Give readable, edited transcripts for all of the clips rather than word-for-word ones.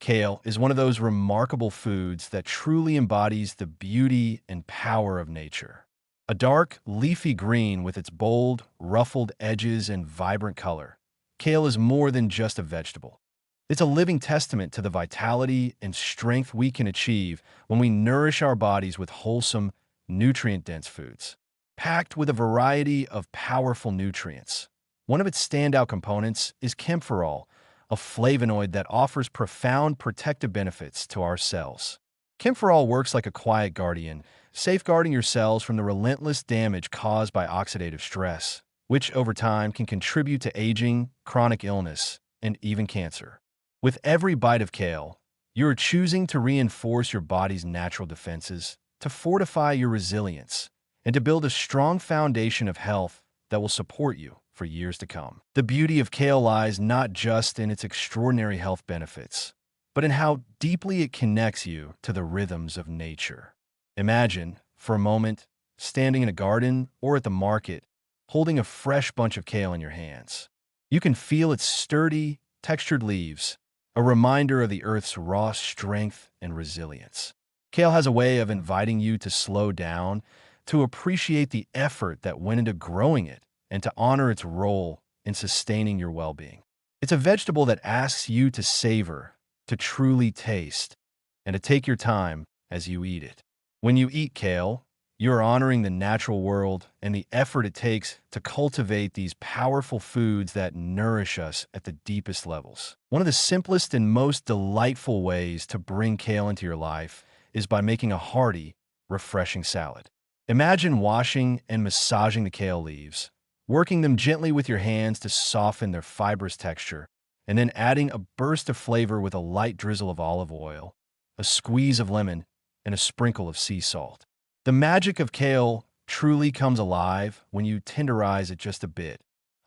Kale is one of those remarkable foods that truly embodies the beauty and power of nature. A dark, leafy green with its bold, ruffled edges and vibrant color, kale is more than just a vegetable. It's a living testament to the vitality and strength we can achieve when we nourish our bodies with wholesome, nutrient-dense foods. Packed with a variety of powerful nutrients. One of its standout components is camphorol, a flavonoid that offers profound protective benefits to our cells. Camphorol works like a quiet guardian, safeguarding your cells from the relentless damage caused by oxidative stress, which over time can contribute to aging, chronic illness, and even cancer. With every bite of kale, you are choosing to reinforce your body's natural defenses, to fortify your resilience, and to build a strong foundation of health that will support you for years to come. The beauty of kale lies not just in its extraordinary health benefits, but in how deeply it connects you to the rhythms of nature. Imagine, for a moment, standing in a garden or at the market, holding a fresh bunch of kale in your hands. You can feel its sturdy, textured leaves, a reminder of the earth's raw strength and resilience. Kale has a way of inviting you to slow down, to appreciate the effort that went into growing it, and to honor its role in sustaining your well-being. It's a vegetable that asks you to savor, to truly taste, and to take your time as you eat it. When you eat kale, you're honoring the natural world and the effort it takes to cultivate these powerful foods that nourish us at the deepest levels. One of the simplest and most delightful ways to bring kale into your life is by making a hearty, refreshing salad. Imagine washing and massaging the kale leaves, working them gently with your hands to soften their fibrous texture, and then adding a burst of flavor with a light drizzle of olive oil, a squeeze of lemon, and a sprinkle of sea salt. The magic of kale truly comes alive when you tenderize it just a bit,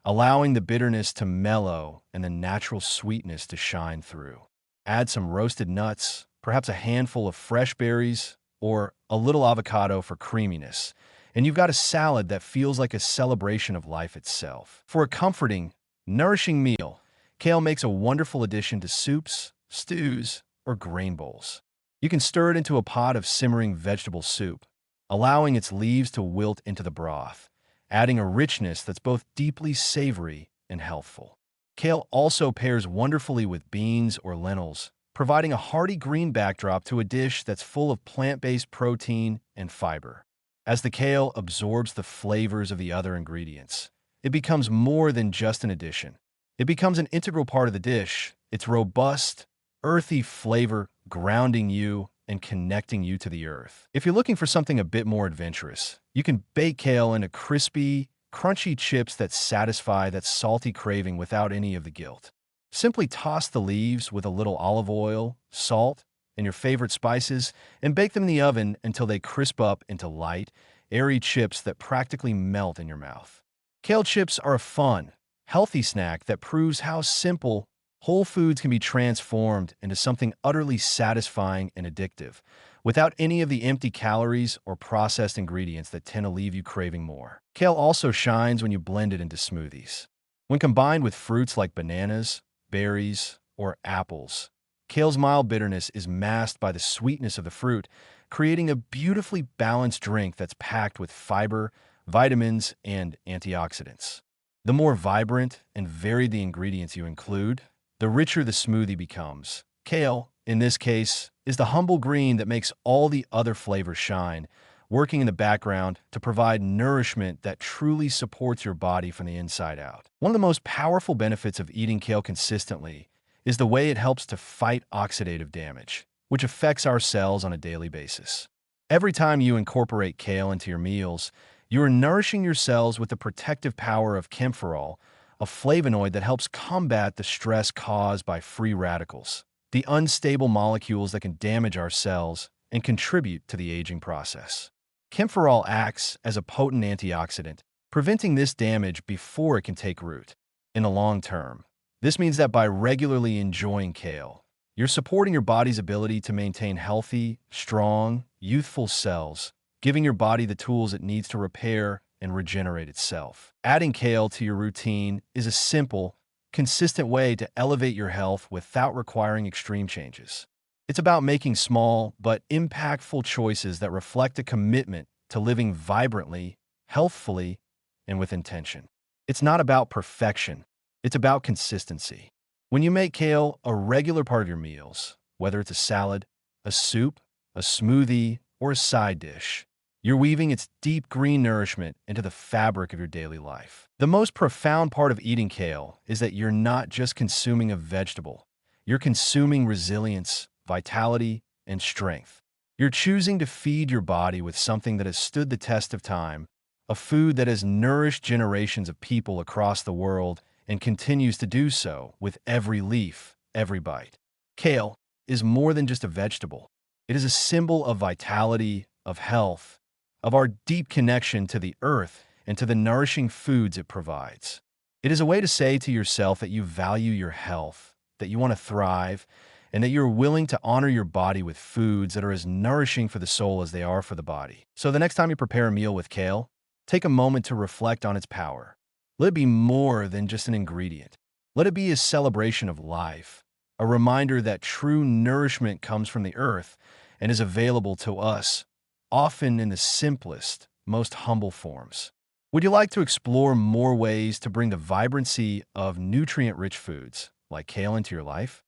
allowing the bitterness to mellow and the natural sweetness to shine through. Add some roasted nuts, perhaps a handful of fresh berries, or a little avocado for creaminess, and you've got a salad that feels like a celebration of life itself. For a comforting, nourishing meal, kale makes a wonderful addition to soups, stews, or grain bowls. You can stir it into a pot of simmering vegetable soup, allowing its leaves to wilt into the broth, adding a richness that's both deeply savory and healthful. Kale also pairs wonderfully with beans or lentils, providing a hearty green backdrop to a dish that's full of plant-based protein and fiber. As the kale absorbs the flavors of the other ingredients, it becomes more than just an addition. It becomes an integral part of the dish, its robust, earthy flavor grounding you and connecting you to the earth. If you're looking for something a bit more adventurous, you can bake kale into crispy, crunchy chips that satisfy that salty craving without any of the guilt. Simply toss the leaves with a little olive oil, salt, and your favorite spices, and bake them in the oven until they crisp up into light, airy chips that practically melt in your mouth. Kale chips are a fun, healthy snack that proves how simple whole foods can be transformed into something utterly satisfying and addictive, without any of the empty calories or processed ingredients that tend to leave you craving more. Kale also shines when you blend it into smoothies. When combined with fruits like bananas, berries, or apples, kale's mild bitterness is masked by the sweetness of the fruit, creating a beautifully balanced drink that's packed with fiber, vitamins, and antioxidants. The more vibrant and varied the ingredients you include, the richer the smoothie becomes. Kale, in this case, is the humble green that makes all the other flavors shine, working in the background to provide nourishment that truly supports your body from the inside out. One of the most powerful benefits of eating kale consistently is the way it helps to fight oxidative damage, which affects our cells on a daily basis. Every time you incorporate kale into your meals, you are nourishing your cells with the protective power of camphorol, a flavonoid that helps combat the stress caused by free radicals, the unstable molecules that can damage our cells and contribute to the aging process. Camphorol acts as a potent antioxidant, preventing this damage before it can take root. In the long term, this means that by regularly enjoying kale, you're supporting your body's ability to maintain healthy, strong, youthful cells, giving your body the tools it needs to repair and regenerate itself. Adding kale to your routine is a simple consistent way to elevate your health without requiring extreme changes. It's about making small but impactful choices that reflect a commitment to living vibrantly, healthfully, and with intention. It's not about perfection, it's about consistency. When you make kale a regular part of your meals, whether it's a salad, a soup, a smoothie, or a side dish, you're weaving its deep green nourishment into the fabric of your daily life. The most profound part of eating kale is that you're not just consuming a vegetable, you're consuming resilience, vitality, and strength. You're choosing to feed your body with something that has stood the test of time, a food that has nourished generations of people across the world and continues to do so with every leaf, every bite. Kale is more than just a vegetable. It is a symbol of vitality, of health, of our deep connection to the earth and to the nourishing foods it provides. It is a way to say to yourself that you value your health, that you want to thrive, and that you're willing to honor your body with foods that are as nourishing for the soul as they are for the body. So the next time you prepare a meal with kale, take a moment to reflect on its power. Let it be more than just an ingredient. Let it be a celebration of life, a reminder that true nourishment comes from the earth and is available to us, often in the simplest, most humble forms. Would you like to explore more ways to bring the vibrancy of nutrient-rich foods like kale into your life?